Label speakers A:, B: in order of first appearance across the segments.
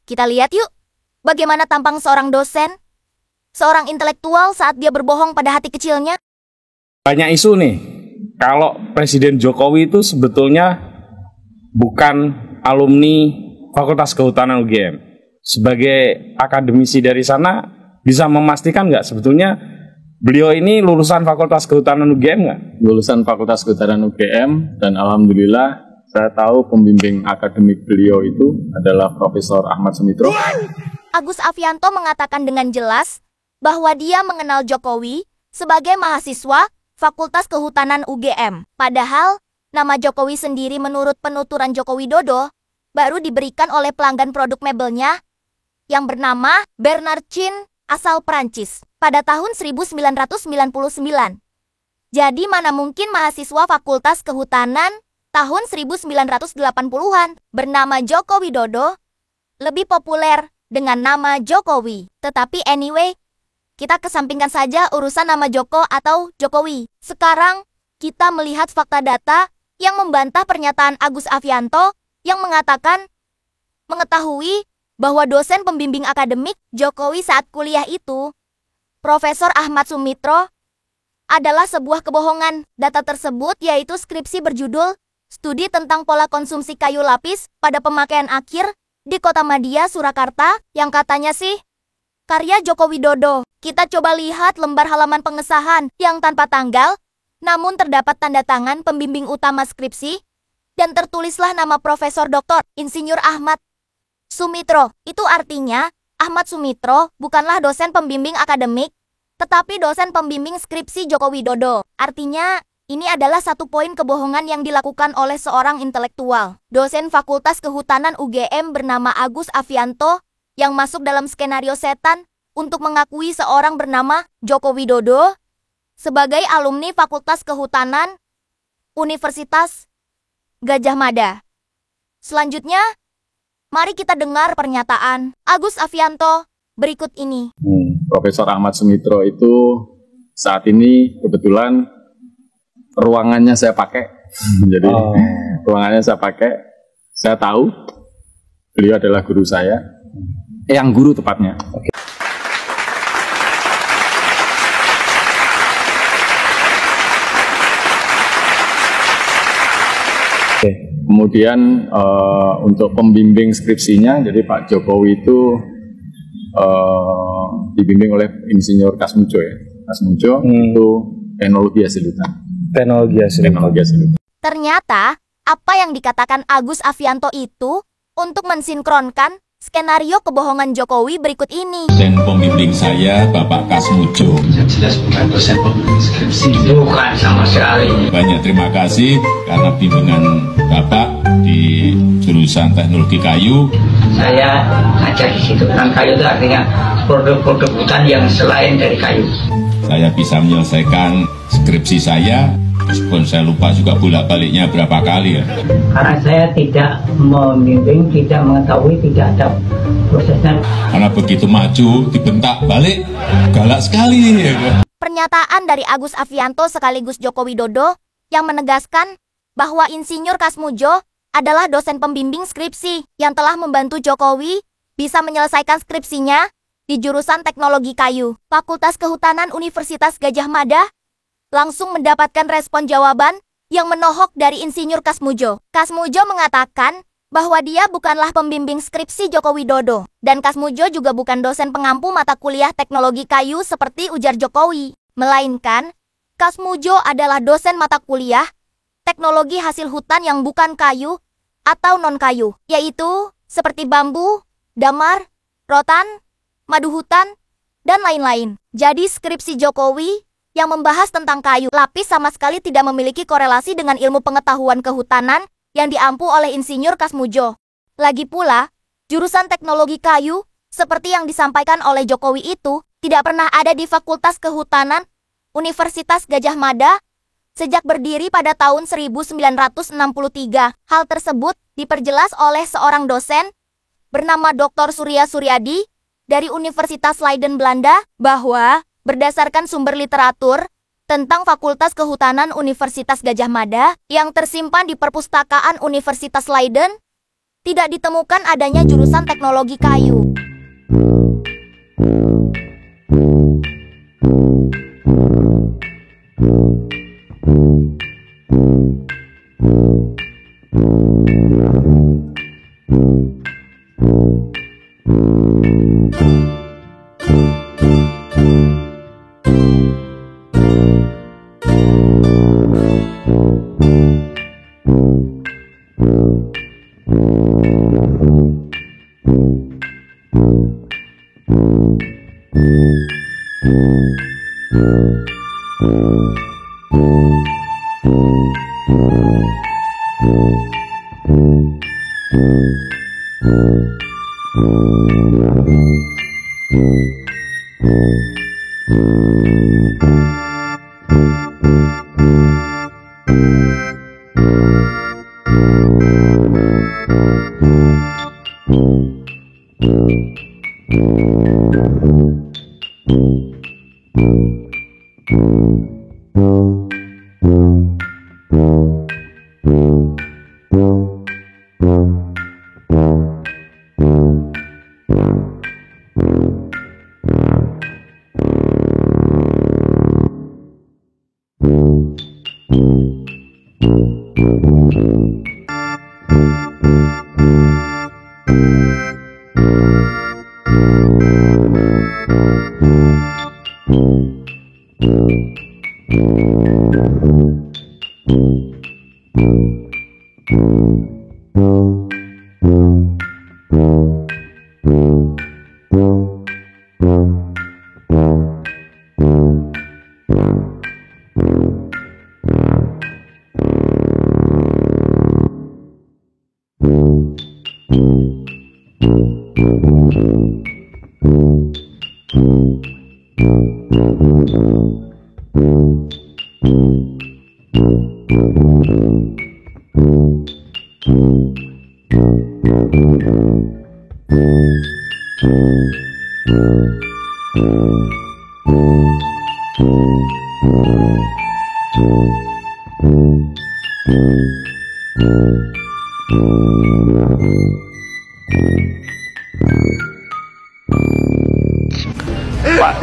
A: Kita lihat yuk, bagaimana tampang seorang dosen, seorang intelektual saat dia berbohong pada hati kecilnya.
B: Banyak isu nih, kalau Presiden Jokowi itu sebetulnya bukan alumni Fakultas Kehutanan UGM. Sebagai akademisi dari sana, bisa memastikan nggak sebetulnya beliau ini lulusan Fakultas Kehutanan UGM nggak?
C: Lulusan Fakultas Kehutanan UGM, dan alhamdulillah saya tahu pembimbing akademik beliau itu adalah Profesor Ahmad Sumitro.
A: Agus Afianto mengatakan dengan jelas bahwa dia mengenal Jokowi sebagai mahasiswa Fakultas Kehutanan UGM. Padahal, nama Jokowi sendiri menurut penuturan Joko Widodo baru diberikan oleh pelanggan produk mebelnya yang bernama Bernard Chin asal Perancis pada tahun 1999. Jadi mana mungkin mahasiswa Fakultas Kehutanan tahun 1980-an bernama Joko Widodo lebih populer dengan nama Jokowi. Tetapi anyway, kita kesampingkan saja urusan nama Joko atau Jokowi. Sekarang kita melihat fakta data yang membantah pernyataan Agus Afianto yang mengatakan mengetahui bahwa dosen pembimbing akademik Jokowi saat kuliah itu, Profesor Ahmad Sumitro, adalah sebuah kebohongan. Data tersebut yaitu skripsi berjudul Studi tentang Pola Konsumsi Kayu Lapis pada Pemakaian Akhir di Kota Madia, Surakarta, yang katanya sih karya Joko Widodo. Kita coba lihat lembar halaman pengesahan yang tanpa tanggal, namun terdapat tanda tangan pembimbing utama skripsi, dan tertulislah nama Profesor Dr. Insinyur Ahmad Sumitro. Itu artinya, Ahmad Sumitro bukanlah dosen pembimbing akademik, tetapi dosen pembimbing skripsi Joko Widodo. Artinya, ini adalah satu poin kebohongan yang dilakukan oleh seorang intelektual. Dosen Fakultas Kehutanan UGM bernama Agus Afianto yang masuk dalam skenario setan untuk mengakui seorang bernama Joko Widodo sebagai alumni Fakultas Kehutanan Universitas Gadjah Mada. Selanjutnya, mari kita dengar pernyataan Agus Afianto berikut ini.
C: Profesor Ahmad Sumitro itu saat ini kebetulan ruangannya saya pakai. Jadi ruangannya saya pakai. Saya tahu beliau adalah guru saya, yang guru tepatnya.
B: Oke.
C: Kemudian untuk pembimbing skripsinya, jadi Pak Jokowi itu dibimbing oleh Insinyur Kasmujo ya. Kasmujo itu teknologi hasil hutan.
B: Teknologi hasil hutan.
A: Ternyata, apa yang dikatakan Agus Afianto itu untuk mensinkronkan skenario kebohongan Jokowi berikut ini.
D: Dan pembimbing saya, Bapak Kasmujo.
E: Jelas bukan dosen pembimbing skripsi. Bukan sama sekali.
D: Banyak terima kasih karena bimbingan Bapak di jurusan teknologi kayu.
E: Saya ngajar di situ. Dan kayu itu artinya produk-produk hutan yang selain dari kayu.
D: Saya bisa menyelesaikan skripsi saya, meskipun saya lupa juga bolak-baliknya berapa kali ya.
E: Karena saya tidak membimbing, tidak mengetahui, tidak ada prosesnya.
D: Karena begitu maju, dibentak balik, galak sekali ya.
A: Pernyataan dari Agus Afianto sekaligus Joko Widodo yang menegaskan bahwa Insinyur Kasmujo adalah dosen pembimbing skripsi yang telah membantu Jokowi bisa menyelesaikan skripsinya di jurusan teknologi kayu. Fakultas Kehutanan Universitas Gadjah Mada langsung mendapatkan respon jawaban yang menohok dari Insinyur Kasmujo. Kasmujo mengatakan bahwa dia bukanlah pembimbing skripsi Joko Widodo, dan Kasmujo juga bukan dosen pengampu mata kuliah teknologi kayu seperti ujar Jokowi, melainkan Kasmujo adalah dosen mata kuliah teknologi hasil hutan yang bukan kayu atau non-kayu, yaitu seperti bambu, damar, rotan, madu hutan, dan lain-lain. Jadi skripsi Jokowi yang membahas tentang kayu lapis sama sekali tidak memiliki korelasi dengan ilmu pengetahuan kehutanan yang diampu oleh Insinyur Kasmujo. Lagi pula, jurusan teknologi kayu seperti yang disampaikan oleh Jokowi itu tidak pernah ada di Fakultas Kehutanan Universitas Gadjah Mada sejak berdiri pada tahun 1963. Hal tersebut diperjelas oleh seorang dosen bernama Dr. Surya Suryadi dari Universitas Leiden, Belanda, bahwa berdasarkan sumber literatur tentang Fakultas Kehutanan Universitas Gadjah Mada yang tersimpan di Perpustakaan Universitas Leiden, tidak ditemukan adanya jurusan teknologi kayu.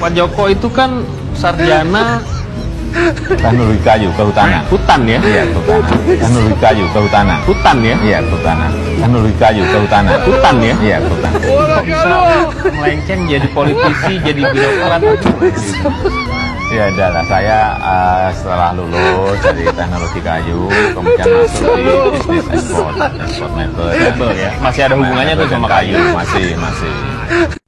F: Pak Joko itu kan sarjana teknologi kayu kehutanan. Hutan ya? Iya, kehutanan. Teknologi kayu kehutanan. Hutan ya? Iya, kehutanan. Teknologi kayu kehutanan. Hutan ya? Iya, kehutanan. Kok bisa melenceng jadi politisi, jadi birokrat? Ya adalah saya setelah lulus dari teknologi kayu, kemudian masuk di bisnis ekspor mebel ya. Masih ada hubungannya tuh sama kayu? Masih.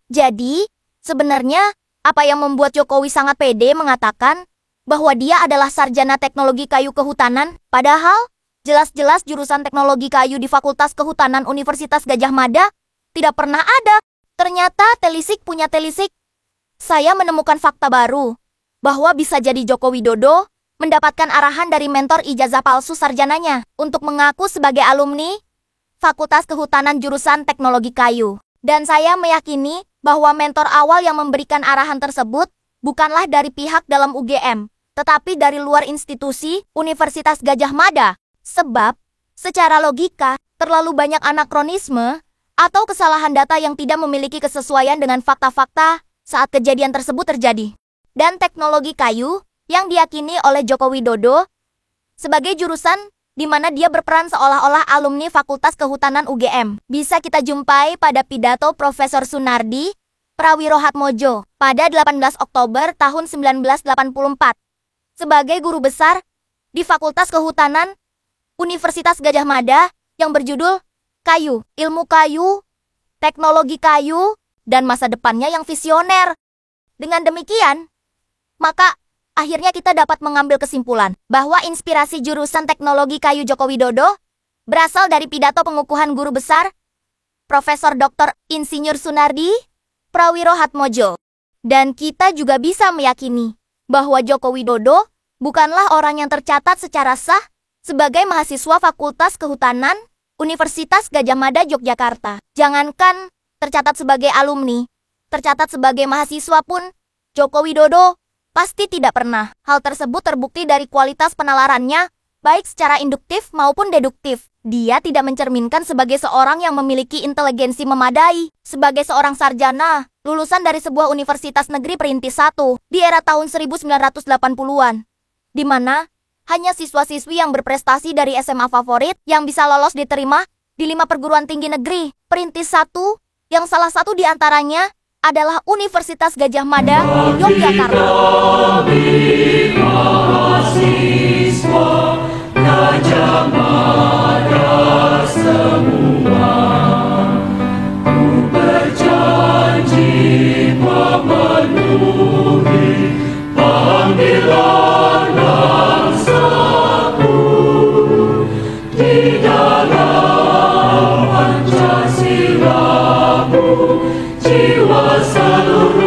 A: Jadi, sebenarnya apa yang membuat Jokowi sangat pede mengatakan bahwa dia adalah sarjana teknologi kayu kehutanan, padahal jelas-jelas jurusan teknologi kayu di Fakultas Kehutanan Universitas Gadjah Mada tidak pernah ada. Ternyata telisik punya telisik. Saya menemukan fakta baru, bahwa bisa jadi Joko Widodo mendapatkan arahan dari mentor ijazah palsu sarjananya untuk mengaku sebagai alumni Fakultas Kehutanan jurusan teknologi kayu. Dan saya meyakini bahwa mentor awal yang memberikan arahan tersebut bukanlah dari pihak dalam UGM, tetapi dari luar institusi Universitas Gadjah Mada. Sebab, secara logika, terlalu banyak anakronisme atau kesalahan data yang tidak memiliki kesesuaian dengan fakta-fakta saat kejadian tersebut terjadi. Dan teknologi kayu yang diyakini oleh Joko Widodo sebagai jurusan di mana dia berperan seolah-olah alumni Fakultas Kehutanan UGM. Bisa kita jumpai pada pidato Profesor Sunardi Prawirohatmojo pada 18 Oktober tahun 1984 sebagai guru besar di Fakultas Kehutanan Universitas Gadjah Mada yang berjudul Kayu, Ilmu Kayu, Teknologi Kayu, dan Masa Depannya yang Visioner. Dengan demikian, maka akhirnya kita dapat mengambil kesimpulan bahwa inspirasi jurusan teknologi kayu Joko Widodo berasal dari pidato pengukuhan guru besar Profesor Dr. Insinyur Sunardi Prawirohatmojo. Dan kita juga bisa meyakini bahwa Joko Widodo bukanlah orang yang tercatat secara sah sebagai mahasiswa Fakultas Kehutanan Universitas Gadjah Mada Yogyakarta. Jangankan tercatat sebagai alumni, tercatat sebagai mahasiswa pun Joko Widodo pasti tidak pernah. Hal tersebut terbukti dari kualitas penalarannya, baik secara induktif maupun deduktif. Dia tidak mencerminkan sebagai seorang yang memiliki inteligensi memadai. Sebagai seorang sarjana, lulusan dari sebuah universitas negeri perintis 1 di era tahun 1980-an, di mana hanya siswa-siswi yang berprestasi dari SMA favorit yang bisa lolos diterima di 5 perguruan tinggi negeri perintis 1, yang salah satu di antaranya adalah Universitas Gadjah Mada, Yogyakarta. Gajah Mada semua, ku berjanji memenuhi panggilan bangsaku di dalam Pancasilamu, jiwa seluruh